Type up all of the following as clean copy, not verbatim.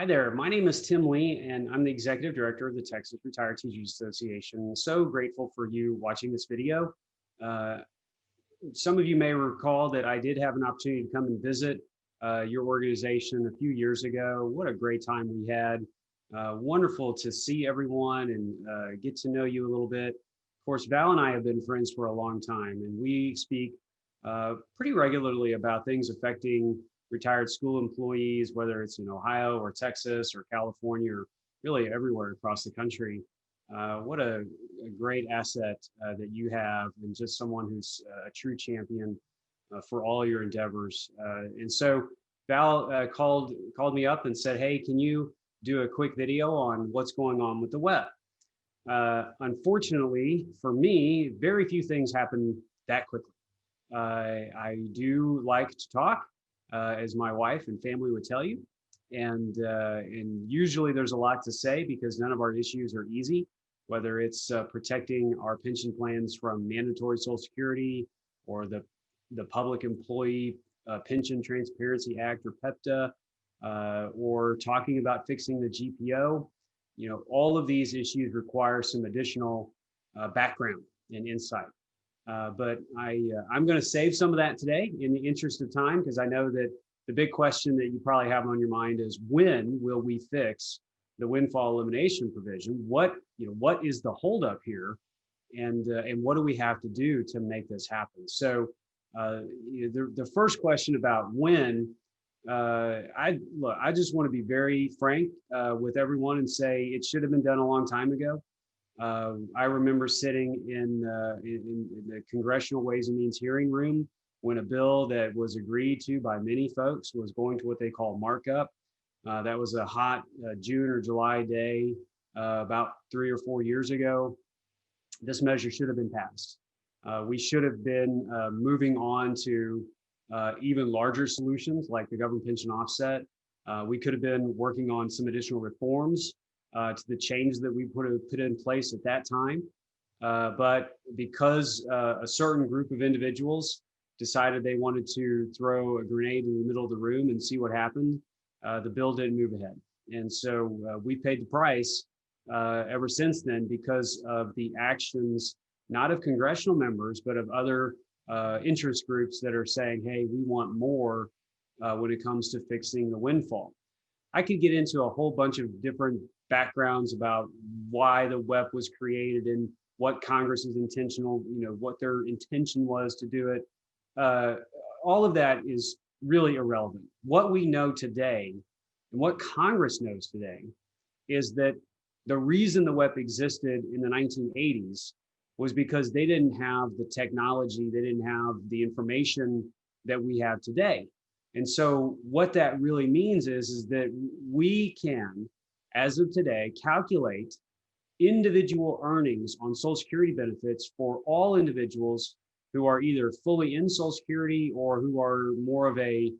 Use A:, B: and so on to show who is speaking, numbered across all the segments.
A: there, my name is Tim Lee, and I'm the Executive Director of the Texas Retired Teachers Association. So grateful for you watching this video. Uh, some of you may recall that I did have an opportunity to come and visit your organization a few years ago. What a great time we had. Wonderful to see everyone and get to know you a little bit. Of course, Val and I have been friends for a long time, and we speak pretty regularly about things affecting retired school employees, whether it's in Ohio or Texas or California or really everywhere across the country. What a great asset that you have, and just someone who's a true champion for all your endeavors. And so Val called me up and said, "Hey, can you do a quick video on what's going on with the WEP?" Unfortunately for me, very few things happen that quickly. I do like to talk, as my wife and family would tell you. And usually there's a lot to say because none of our issues are easy, whether it's protecting our pension plans from mandatory Social Security or the Public Employee Pension Transparency Act, or PEPTA, or talking about fixing the GPO. All of these issues require some additional background and insight. But I'm going to save some of that today in the interest of time, because I know that the big question that you probably have on your mind is, when will we fix the windfall elimination provision? What is the holdup here, and what do we have to do to make this happen? So the first question about when, I just want to be very frank with everyone and say it should have been done a long time ago. I remember sitting in the Congressional Ways and Means hearing room when a bill that was agreed to by many folks was going to what they call markup. That was a hot June or July day about 3 or 4 years ago. This measure should have been passed. We should have been moving on to even larger solutions like the government pension offset. We could have been working on some additional reforms to the change that we put in place at that time. But because a certain group of individuals decided they wanted to throw a grenade in the middle of the room and see what happened, the bill didn't move ahead. And so we paid the price ever since then, because of the actions, not of congressional members, but of other interest groups that are saying, hey, we want more when it comes to fixing the windfall. I could get into a whole bunch of different backgrounds about why the WEP was created and what Congress's intentional, what their intention was to do it. All of that is really irrelevant. What we know today and what Congress knows today is that the reason the WEP existed in the 1980s was because they didn't have the technology, they didn't have the information that we have today. And so what that really means is that we can, as of today, calculate individual earnings on Social Security benefits for all individuals who are either fully in Social Security or who are more of a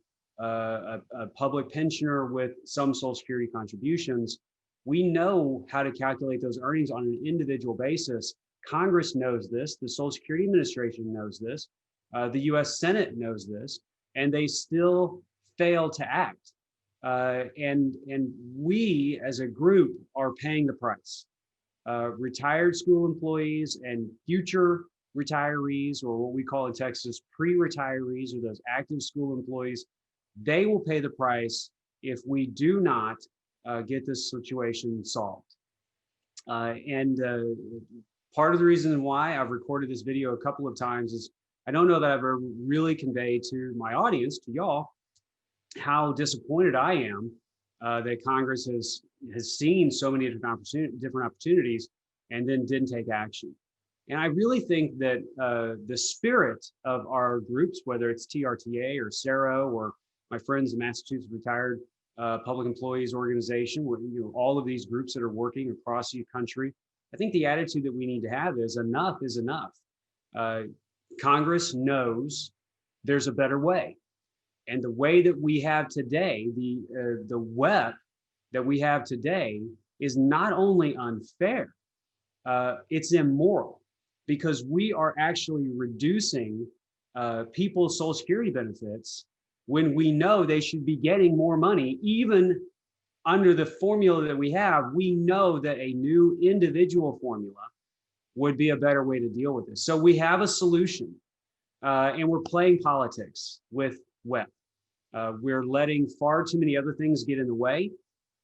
A: public pensioner with some Social Security contributions. We know how to calculate those earnings on an individual basis. Congress knows this, the Social Security Administration knows this, the US Senate knows this, and they still fail to act. And we as a group are paying the price. Retired school employees and future retirees, or what we call in Texas pre-retirees, or those active school employees, they will pay the price if we do not get this situation solved. Part of the reason why I've recorded this video a couple of times is I don't know that I've ever really conveyed to my audience, to y'all, how disappointed I am that Congress has seen so many different opportunities and then didn't take action. And I really think that the spirit of our groups, whether it's TRTA or Sero or my friends in Massachusetts Retired Public Employees Organization, where all of these groups that are working across the country, I think the attitude that we need to have is enough is enough. Congress knows there's a better way. And the way that we have today, the WEP that we have today, is not only unfair, it's immoral, because we are actually reducing people's Social Security benefits when we know they should be getting more money, even under the formula that we have, we know that a new individual formula would be a better way to deal with this. So we have a solution, and we're playing politics with WEP. We're letting far too many other things get in the way.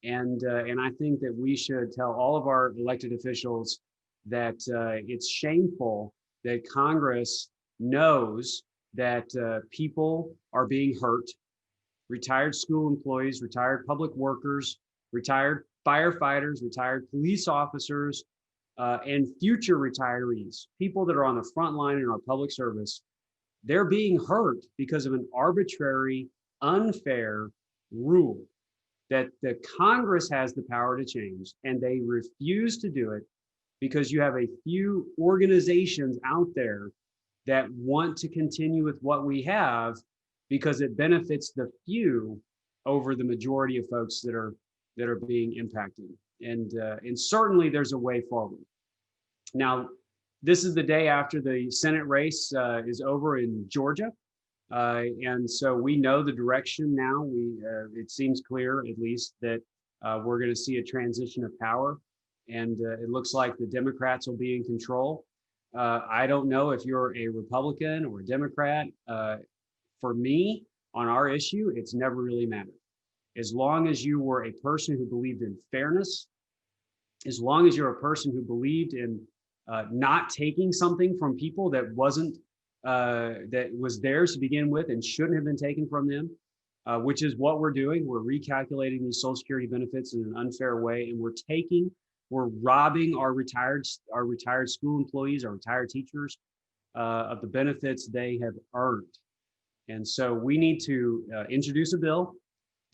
A: And I think that we should tell all of our elected officials that it's shameful that Congress knows that people are being hurt. Retired school employees, retired public workers, retired firefighters, retired police officers, and future retirees, people that are on the front line in our public service, they're being hurt because of an arbitrary, unfair rule that the Congress has the power to change, and they refuse to do it because you have a few organizations out there that want to continue with what we have because it benefits the few over the majority of folks that are being impacted. And certainly there's a way forward. Now, this is the day after the Senate race is over in Georgia. And so we know the direction now. It seems clear, at least, that we're going to see a transition of power. And it looks like the Democrats will be in control. I don't know if you're a Republican or a Democrat. For me, on our issue, it's never really mattered. As long as you were a person who believed in fairness, as long as you're a person who believed in not taking something from people that was theirs to begin with and shouldn't have been taken from them, which is what we're doing. We're recalculating these Social Security benefits in an unfair way, and we're robbing our retired school employees, our retired teachers, of the benefits they have earned. And so we need to introduce a bill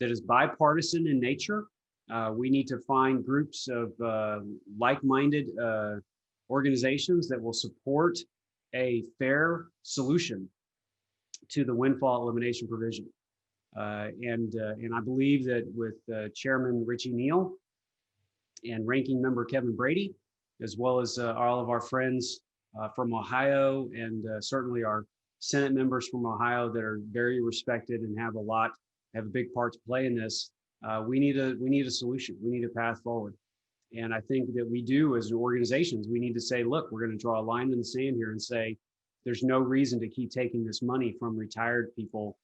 A: that is bipartisan in nature. We need to find groups of like-minded organizations that will support a fair solution to the windfall elimination provision. And I believe that with Chairman Richie Neal and Ranking Member Kevin Brady, as well as all of our friends from Ohio, and certainly our Senate members from Ohio that are very respected and have a big part to play in this. We need a solution. We need a path forward. And I think that we do, as organizations, we need to say, look, we're going to draw a line in the sand here and say, there's no reason to keep taking this money from retired people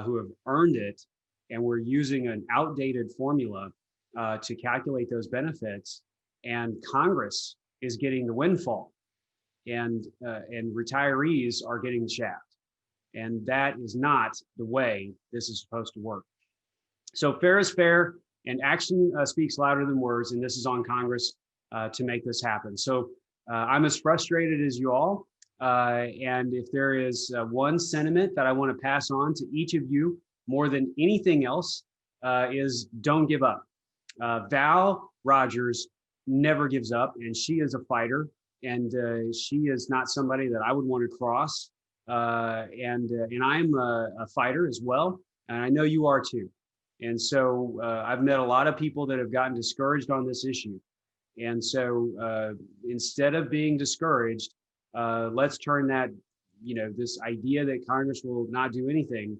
A: who have earned it. And we're using an outdated formula to calculate those benefits. And Congress is getting the windfall, and retirees are getting the shaft. And that is not the way this is supposed to work. So fair is fair, and action speaks louder than words, and this is on Congress to make this happen. So I'm as frustrated as you all, and if there is one sentiment that I want to pass on to each of you more than anything else is don't give up. Val Rogers never gives up, and she is a fighter, and she is not somebody that I would want to cross. And I'm a fighter as well, and I know you are too. And so I've met a lot of people that have gotten discouraged on this issue. And so instead of being discouraged, let's turn that, this idea that Congress will not do anything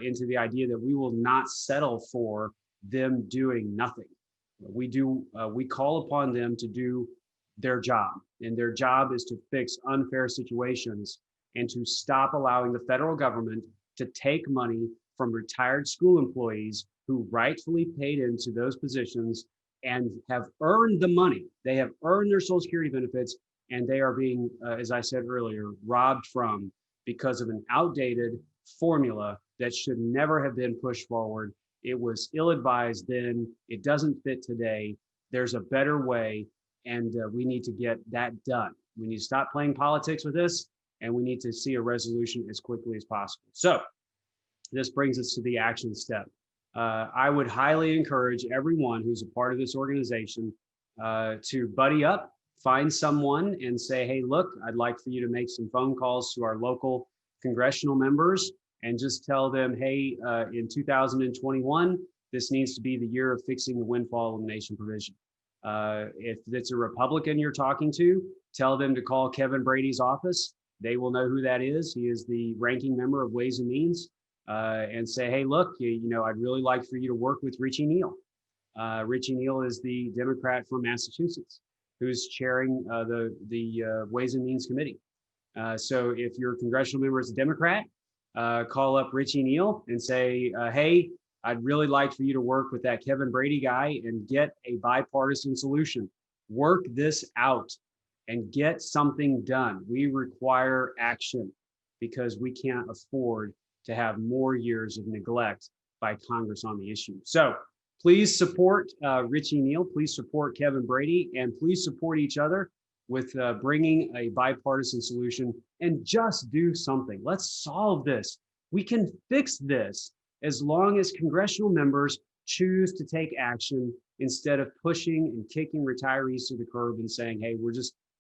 A: into the idea that we will not settle for them doing nothing. We call upon them to do their job, and their job is to fix unfair situations and to stop allowing the federal government to take money from retired school employees who rightfully paid into those positions and have earned the money. They have earned their Social Security benefits, and they are being, as I said earlier, robbed from because of an outdated formula that should never have been pushed forward. It was ill-advised then. It doesn't fit today. There's a better way, and we need to get that done. We need to stop playing politics with this, and we need to see a resolution as quickly as possible. So this brings us to the action step. I would highly encourage everyone who's a part of this organization to buddy up, find someone and say, hey, look, I'd like for you to make some phone calls to our local congressional members and just tell them, hey, in 2021, this needs to be the year of fixing the windfall elimination provision. If it's a Republican you're talking to, tell them to call Kevin Brady's office. They will know who that is. He is the ranking member of Ways and Means, and say, hey, look, I'd really like for you to work with Richie Neal. Richie Neal is the Democrat from Massachusetts who's chairing the Ways and Means Committee. So if your congressional member is a Democrat, call up Richie Neal and say, hey, I'd really like for you to work with that Kevin Brady guy and get a bipartisan solution. Work this out and get something done. We require action because we can't afford to have more years of neglect by Congress on the issue. So please support Richie Neal, please support Kevin Brady, and please support each other with bringing a bipartisan solution and just do something. Let's solve this. We can fix this as long as congressional members choose to take action instead of pushing and kicking retirees to the curb and saying, hey,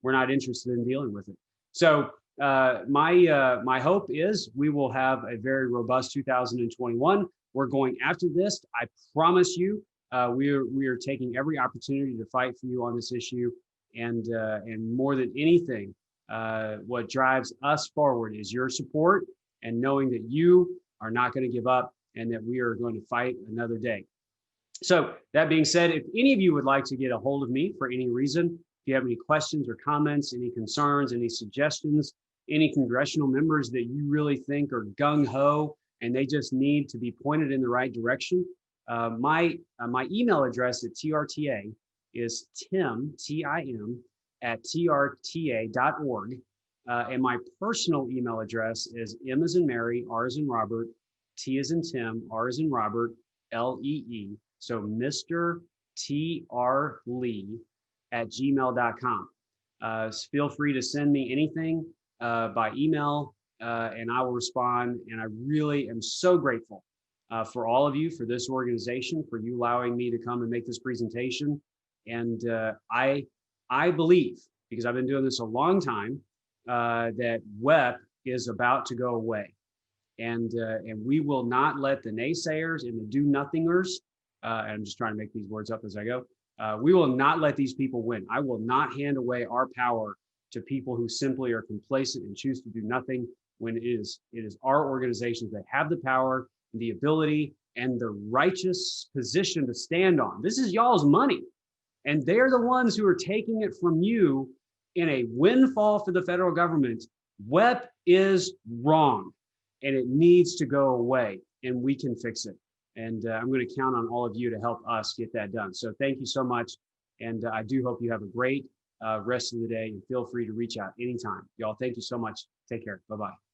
A: we're not interested in dealing with it. So my hope is we will have a very robust 2021. We're going after this. I promise you, we are taking every opportunity to fight for you on this issue. And more than anything, what drives us forward is your support and knowing that you are not going to give up and that we are going to fight another day. So that being said, if any of you would like to get a hold of me for any reason, if you have any questions or comments, any concerns, any suggestions, any congressional members that you really think are gung-ho and they just need to be pointed in the right direction, my email address at TRTA is tim, T-I-M, at trta.org. And my personal email address is M as in Mary, R as in Robert, T as in Tim, R as in Robert, L-E-E. So Mr. T.R. Lee at gmail.com. Feel free to send me anything by email and I will respond. And I really am so grateful for all of you, for this organization, for you allowing me to come and make this presentation. And I believe, because I've been doing this a long time, that WEP is about to go away. And we will not let the naysayers and the do-nothingers, and I'm just trying to make these words up as I go, we will not let these people win. I will not hand away our power to people who simply are complacent and choose to do nothing when it is our organizations that have the power, the ability, and the righteous position to stand on. This is y'all's money. And they're the ones who are taking it from you in a windfall for the federal government. WEP is wrong and it needs to go away and we can fix it. And I'm going to count on all of you to help us get that done. So thank you so much. And I do hope you have a great rest of the day and feel free to reach out anytime. Y'all, thank you so much. Take care. Bye-bye.